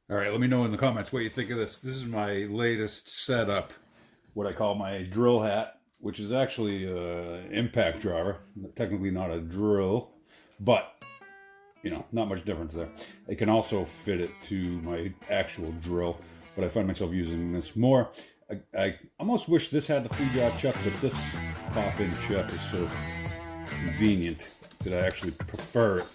All right, let me know in the comments what you think of this. This is my latest setup, what I call my drill hat, which is actually an impact driver. Technically not a drill, but not much difference there. I can also fit it to my actual drill, but I find myself using this more. I almost wish this had the 3-jaw chuck, but this pop-in chuck is so convenient that I actually prefer it.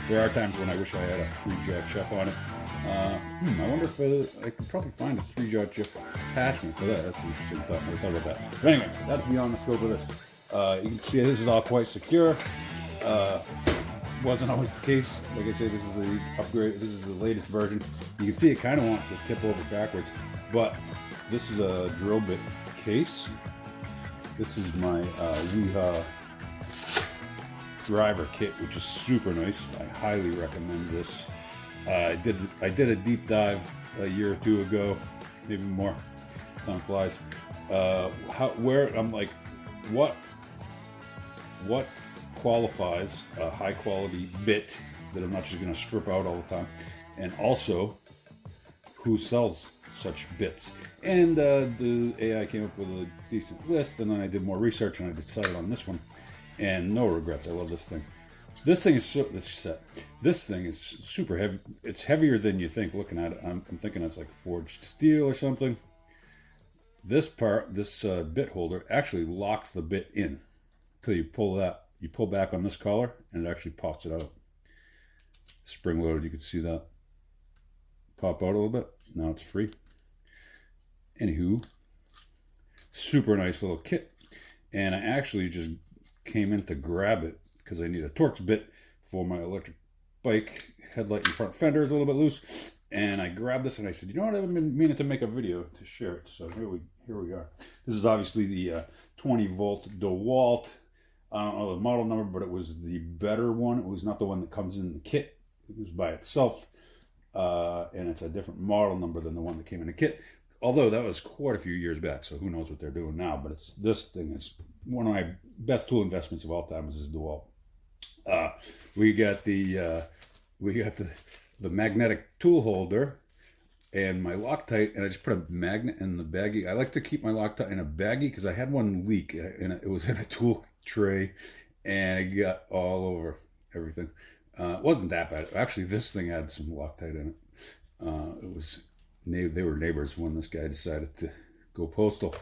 There are times when I wish I had a 3-jaw chuck on it. I wonder if I could probably find a 3-jaw chuck attachment for that. That's an interesting thought. Never thought about that. But anyway, that's beyond the scope of this. You can see this is all quite secure. Wasn't always the case. Like I say, this is the upgrade. This is the latest version. You can see it kind of wants to tip over backwards, but this is a drill bit case. This is my Weha driver kit, which is super nice. I highly recommend this. I did a deep dive a year or two ago, maybe more. Time flies. I'm like, what qualifies a high quality bit that I'm not just going to strip out all the time, and also who sells such bits. And the AI came up with a decent list, and then I did more research and I decided on this one, and no regrets. I love this thing. This thing is super heavy. It's heavier than you think looking at it. I'm thinking it's like forged steel or something. This bit holder actually locks the bit in until you pull back on this collar and it actually pops it out. Spring loaded, you can see that pop out a little bit. Now it's free. Anywho, super nice little kit. And I actually just came in to grab it because I need a Torx bit for my electric bike. Headlight and front fender is a little bit loose. And I grabbed this and I said, you know what, I've been meaning to make a video to share it. So here we are. This is obviously the 20 volt DeWalt. I don't know the model number, but it was the better one. It was not the one that comes in the kit. It was by itself. And it's a different model number than the one that came in the kit. Although that was quite a few years back, so who knows what they're doing now. But this thing is one of my best tool investments of all time. Is this DeWalt. We got the magnetic tool holder and my Loctite, and I just put a magnet in the baggie. I like to keep my Loctite in a baggie because I had one leak, and it was in a tool tray, and it got all over everything. It wasn't that bad. Actually, this thing had some Loctite in it. They were neighbors when this guy decided to go postal.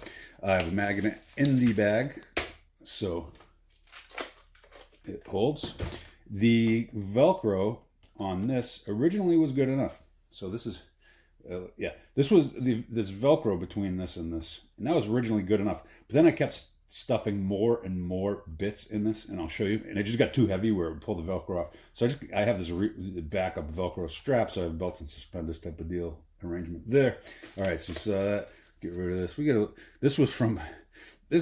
I have a magnet in the bag, so it holds. The Velcro on this originally was good enough. So this is, this Velcro between this, and that was originally good enough. But then I kept stuffing more and more bits in this, and I'll show you. And it just got too heavy where it would pull the Velcro off. So I have this backup Velcro strap, so I have belt and suspenders type of deal arrangement there. All right, so that. Get rid of this. This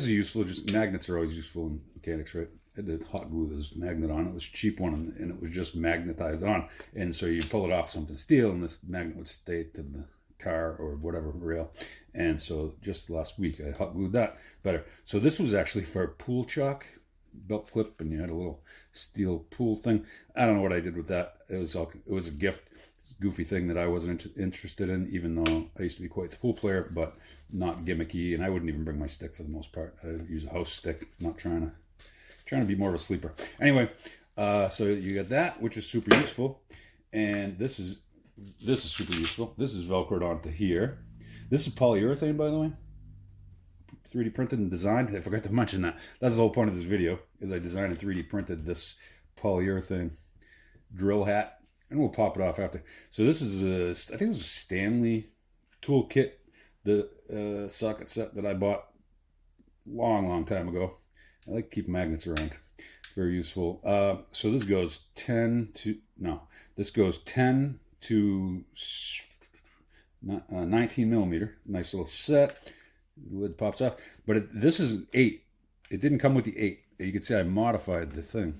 is useful. Just magnets are always useful in mechanics, right? I did hot glue this magnet on. It was a cheap one, and it was just magnetized on. And so you pull it off something steel, and this magnet would stay to the car or whatever rail. And so just last week, I hot glued that better. So this was actually for a pool chalk belt clip, and you had a little steel pool thing. I don't know what I did with that. It was a gift. It's a goofy thing that I wasn't interested in, even though I used to be quite the pool player, but not gimmicky. And I wouldn't even bring my stick for the most part. I use a house stick, not trying to be more of a sleeper. Anyway, so you got that, which is super useful, and this is super useful. This is Velcroed onto here. This is polyurethane, by the way. 3D printed and designed. I forgot to mention that. That's the whole point of this video, is I designed and 3D printed this polyurethane drill hat, and we'll pop it off after. So this is I think it was a Stanley tool kit, the socket set that I bought long time ago. I like to keep magnets around. Very useful. So this goes 10 to 19 millimeter. Nice little set. The lid pops off. But this is an 8. It didn't come with the 8. You can see I modified the thing.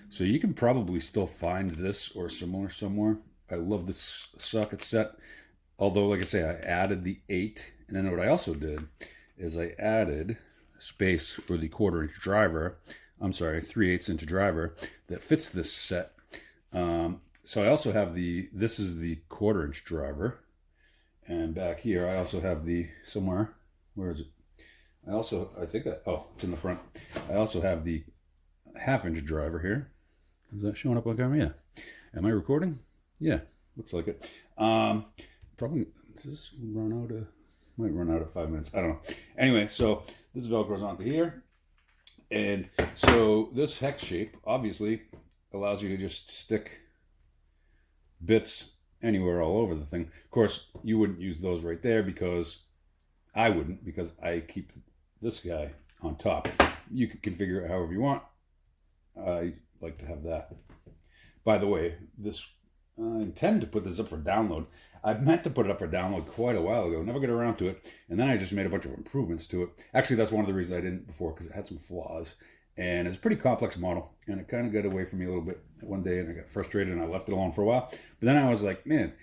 So you can probably still find this or similar somewhere. I love this socket set. Although, like I say, I added the 8. And then what I also did is I added space for the 1/4-inch driver. I'm sorry, 3/8 inch driver that fits this set. So I also have this is the 1/4-inch driver. And back here, I also have the, somewhere, where is it? I think, oh, it's in the front. I also have the 1/2-inch driver here. Is that showing up on camera? Yeah. Am I recording? Yeah, looks like it. Probably, does this run out of, might run out of 5 minutes. I don't know. Anyway, so this Velcros onto here. And so this hex shape obviously allows you to just stick bits anywhere all over the thing. Of course, you wouldn't use those right there because I wouldn't, because I keep this guy on top. You can configure it however you want. I like to have that. By the way, this I intend to put this up for download. I meant to put it up for download quite a while ago. Never got around to it. And then I just made a bunch of improvements to it. Actually, that's one of the reasons I didn't before, because it had some flaws. And it's a pretty complex model. And it kind of got away from me a little bit one day, and I got frustrated, and I left it alone for a while. But then I was like, man,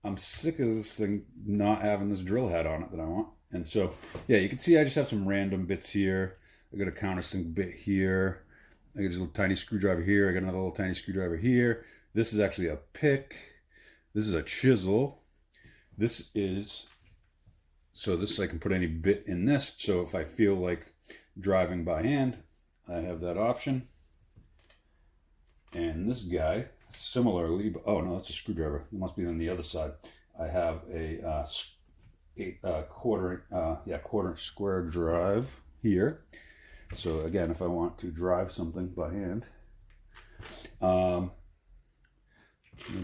I'm sick of this thing not having this drill head on it that I want. And so, yeah, you can see I just have some random bits here. I got a countersink bit here. I got just a little tiny screwdriver here. I got another little tiny screwdriver here. This is actually a pick. This is a chisel. This is, so this I can put any bit in this. So if I feel like driving by hand, I have that option. And this guy, similarly, but, oh no, that's a screwdriver. It must be on the other side. I have a quarter inch square drive here. So again, if I want to drive something by hand, another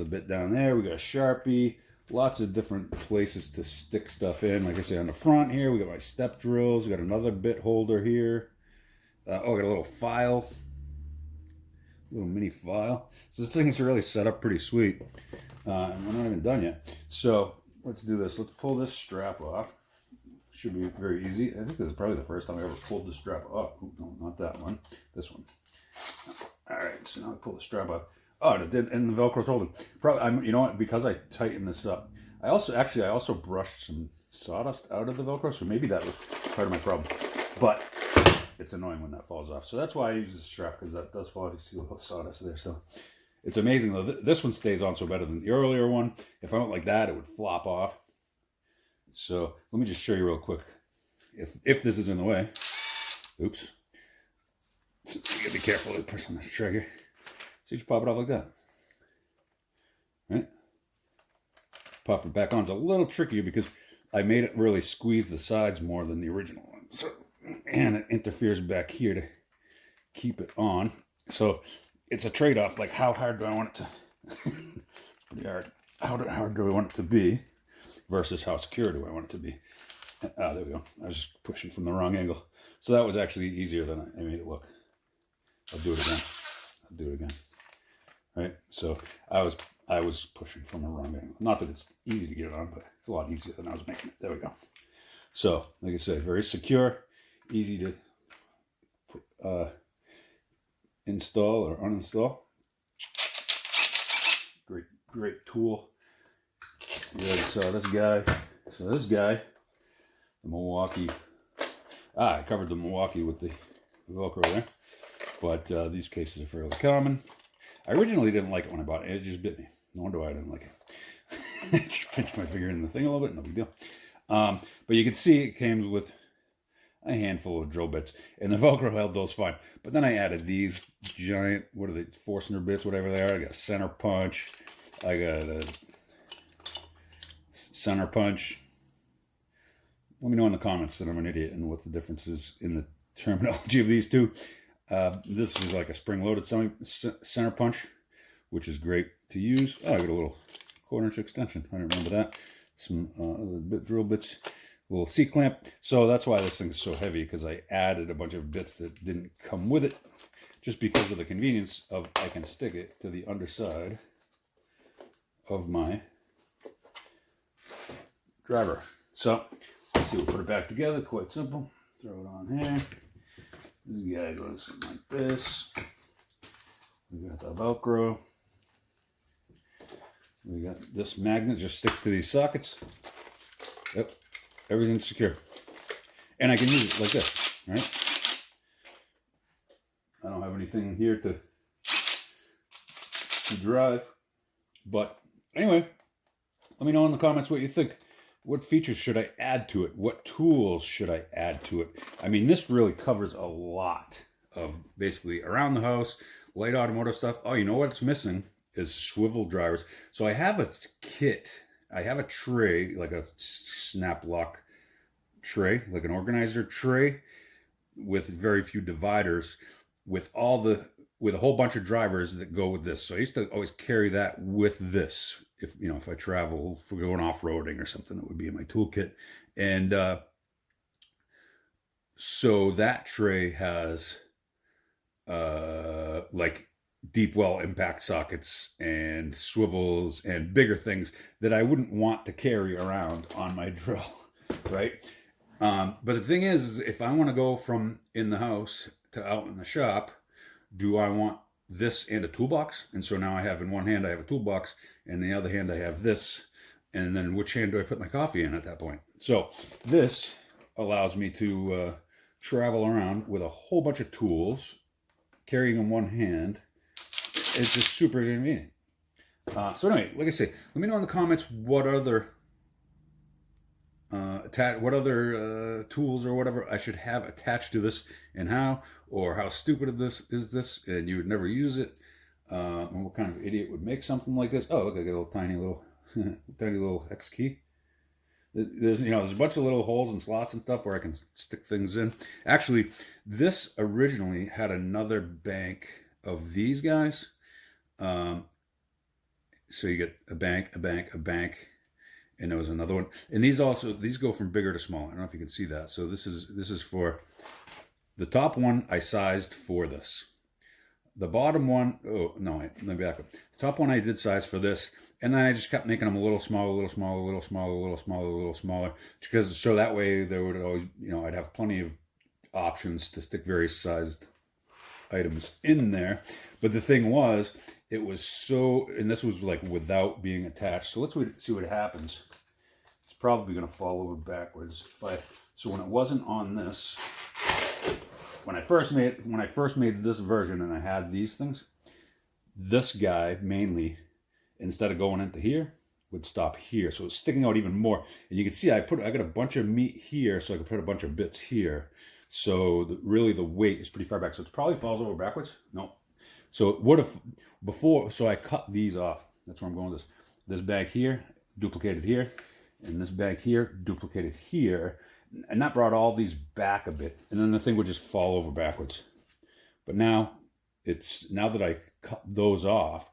bit down there. We got a Sharpie. Lots of different places to stick stuff in. Like I say, on the front here, we got my step drills. We got another bit holder here. Oh, I got a little file. Little mini file. So this thing is really set up pretty sweet. And we're not even done yet. So let's do this. Let's pull this strap off. Should be very easy. I think this is probably the first time I ever pulled the strap off. Oh, no, not that one. This one. All right, so now I pull the strap off. Oh, and it did, and the Velcro's holding. Probably, you know what? Because I tightened this up, I also brushed some sawdust out of the Velcro, so maybe that was part of my problem. But it's annoying when that falls off, so that's why I use the strap, because that does fall off. You see a little sawdust there, so it's amazing though. This one stays on so better than the earlier one. If I went like that, it would flop off. So let me just show you real quick. If this is in the way, oops. So you gotta be careful to press on this trigger. So you just pop it off like that, right? Pop it back on. It's a little trickier because I made it really squeeze the sides more than the original one. So, and it interferes back here to keep it on. So it's a trade-off. Like, how hard do I want it to? It's pretty hard. How hard do I want it to be versus how secure do I want it to be? Ah, there we go. I was just pushing from the wrong angle. So that was actually easier than I made it look. I'll do it again. Right, so I was pushing from the wrong angle. Not that it's easy to get it on, but it's a lot easier than I was making it. There we go. So, like I said, very secure, easy to install or uninstall. Great tool. You already saw this guy. So this guy, the Milwaukee. I covered the Milwaukee with the Velcro there, but these cases are fairly common. I originally didn't like it when I bought it. It just bit me. No wonder why I didn't like it. I just pinched my finger in the thing a little bit. No big deal. But you can see it came with a handful of drill bits. And the Velcro held those fine. But then I added these giant, what are they, Forstner bits, whatever they are. I got a center punch. I got a center punch. Let me know in the comments that I'm an idiot and what the difference is in the terminology of these two. This is like a spring-loaded center punch, which is great to use. Oh, I got a little 1/4 inch extension. I don't remember that. Some drill bits, a little C-clamp. So that's why this thing is so heavy, because I added a bunch of bits that didn't come with it, just because of the convenience of I can stick it to the underside of my driver. So let's see, we'll put it back together. Quite simple. Throw it on here. This guy goes something like this. We got the Velcro. We got this magnet, just sticks to these sockets. Yep, everything's secure. And I can use it like this, right? I don't have anything here to drive. But anyway, let me know in the comments what you think. what features should I add to it? What tools should I add to it? I mean, this really covers a lot of basically around the house, light automotive stuff. Oh, you know what's missing is swivel drivers. So I have a kit. I have a tray, like a snap lock tray, like an organizer tray with very few dividers, with a whole bunch of drivers that go with this. So I used to always carry that with this. If I travel, if we're going off-roading or something, that would be in my toolkit. And so that tray has like deep well impact sockets and swivels and bigger things that I wouldn't want to carry around on my drill, right? But the thing is, if I want to go from in the house to out in the shop, do I want this and a toolbox? And so now I have in one hand, I have a toolbox, and in the other hand, I have this. And then which hand do I put my coffee in at that point? So this allows me to travel around with a whole bunch of tools, carrying in one hand. It's just super convenient. So anyway, like I say, let me know in the comments what other tools or whatever I should have attached to this, and how stupid is this, and you would never use it, and what kind of idiot would make something like this. Oh, look, I got a little tiny little X key. There's a bunch of little holes and slots and stuff where I can stick things in. Actually, this originally had another bank of these guys. So you get a bank, and there was another one. And these go from bigger to smaller. I don't know if you can see that. So this is for the top one I sized for this. The bottom one, let me back up. The top one I did size for this, and then I just kept making them a little smaller, a little smaller, a little smaller, a little smaller, a little smaller, because so that way there would always, I'd have plenty of options to stick various sized items in there. But the thing was, it was and this was like without being attached. So let's see what happens. It's probably going to fall over backwards. So when it wasn't on this, when I first made this version and I had these things, this guy mainly, instead of going into here, would stop here. So it's sticking out even more. And you can see I got a bunch of meat here, so I could put a bunch of bits here. So really the weight is pretty far back. So it probably falls over backwards. No. So it would have before. So I cut these off. That's where I'm going with this. This bag here, duplicated here, and this bag here, duplicated here. And that brought all these back a bit. And then the thing would just fall over backwards. But now that I cut those off,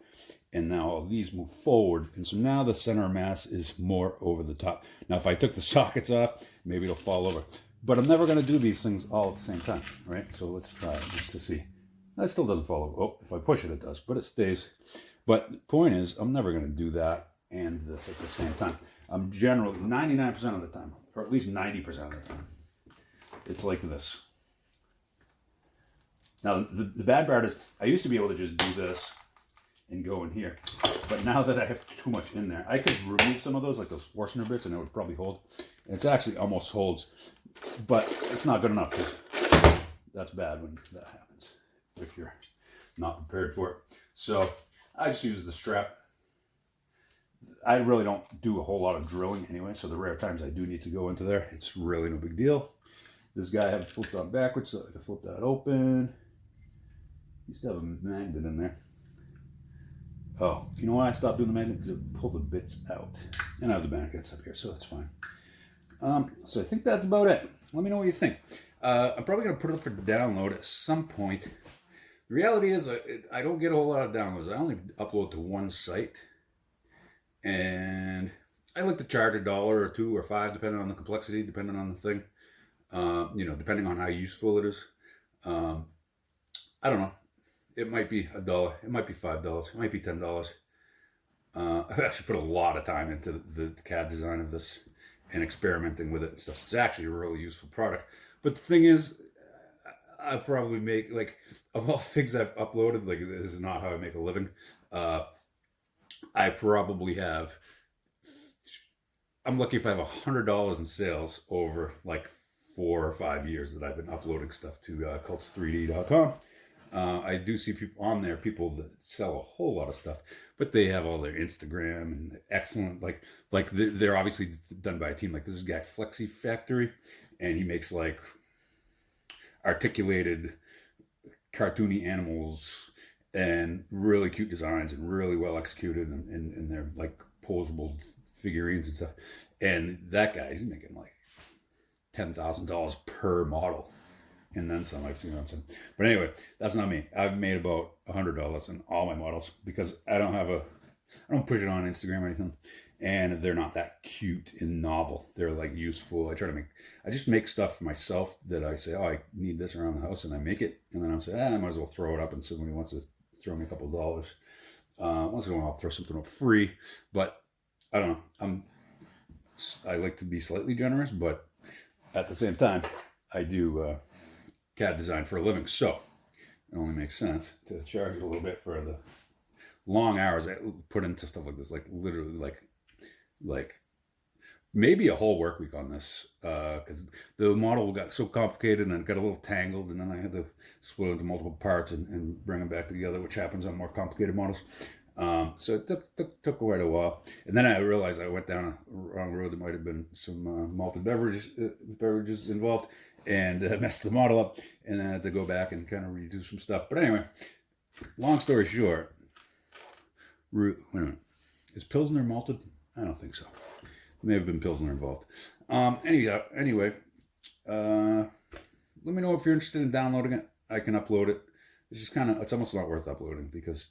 and now all these move forward. And so now the center of mass is more over the top. Now, if I took the sockets off, maybe it'll fall over. But I'm never going to do these things all at the same time, right? So let's try it just to see. That still doesn't fall over. Oh, if I push it, it does, but it stays. But the point is, I'm never going to do that and this at the same time. I'm generally 99% of the time, or at least 90% of the time, it's like this. Now, the bad part is, I used to be able to just do this and go in here. But now that I have too much in there, I could remove some of those, like those Forstner bits, and it would probably hold. And it's actually almost holds, but it's not good enough, because that's bad when that happens, if you're not prepared for it. So I just use the strap. I really don't do a whole lot of drilling anyway, so the rare times I do need to go into there, it's really no big deal. This guy I have it flipped on backwards, so I can flip that open. Used to have a magnet in there. Oh, you know why I stopped doing the magnet? Because it pulled the bits out. And I have the magnets up here, so that's fine. So I think that's about it. Let me know what you think. I'm probably going to put it up for download at some point. The reality is I don't get a whole lot of downloads. I only upload to one site. And I like to charge $1 or $2 or $5, depending on the complexity, depending on the thing. Depending on how useful it is. I don't know. It might be $1. It might be $5. It might be $10. I've actually put a lot of time into the CAD design of this and experimenting with it and stuff. It's actually a really useful product. But the thing is, I probably make, like, of all things I've uploaded, like, this is not how I make a living. I probably have, I'm lucky if I have $100 in sales over like 4 or 5 years that I've been uploading stuff to cults3d.com. I do see people on there, people that sell a whole lot of stuff, but they have all their Instagram and excellent, like they're obviously done by a team. Like this is guy Flexi Factory, and he makes like articulated, cartoony animals and really cute designs and really well executed, and they're like posable figurines and stuff. And that guy, he's making like $10,000 per model, and then some. I've seen on some, but anyway, that's not me. I've made about $100 in all my models because I don't push it on Instagram or anything, and they're not that cute and novel. They're like useful. I just make stuff for myself that I say, oh, I need this around the house, and I make it, and then I'm saying, I might as well throw it up, and somebody wants to throw me a couple of dollars. Once in a while, I'll throw something up free, but I don't know. I like to be slightly generous, but at the same time, I do CAD design for a living, so it only makes sense to charge a little bit for the long hours I put into stuff like this, like literally like maybe a whole work week on this, because the model got so complicated and it got a little tangled, and then I had to split it into multiple parts and bring them back together, which happens on more complicated models. So it took quite a while, and then I realized I went down a wrong road. There might have been some malted beverages involved, and messed the model up, and then I had to go back and kind of redo some stuff. But anyway, long story short, wait a minute, is Pilsner malted? I don't think so. There may have been Pilsner involved. Anyway, let me know if you're interested in downloading it. I can upload it. It's just it's almost not worth uploading because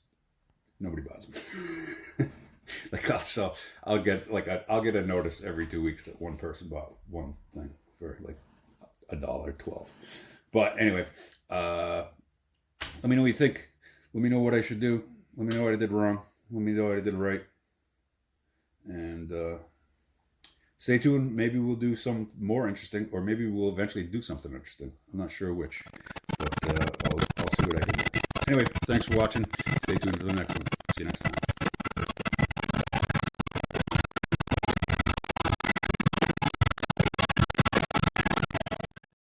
nobody buys them. I'll get a notice every 2 weeks that one person bought one thing for like $1.12. But anyway, let me know what you think. Let me know what I should do. Let me know what I did wrong. Let me know what I did right. And stay tuned. Maybe we'll do some more interesting, or maybe we'll eventually do something interesting. I'm not sure which, but I'll see what I can do. Anyway, thanks for watching. Stay tuned for the next one. See you next time.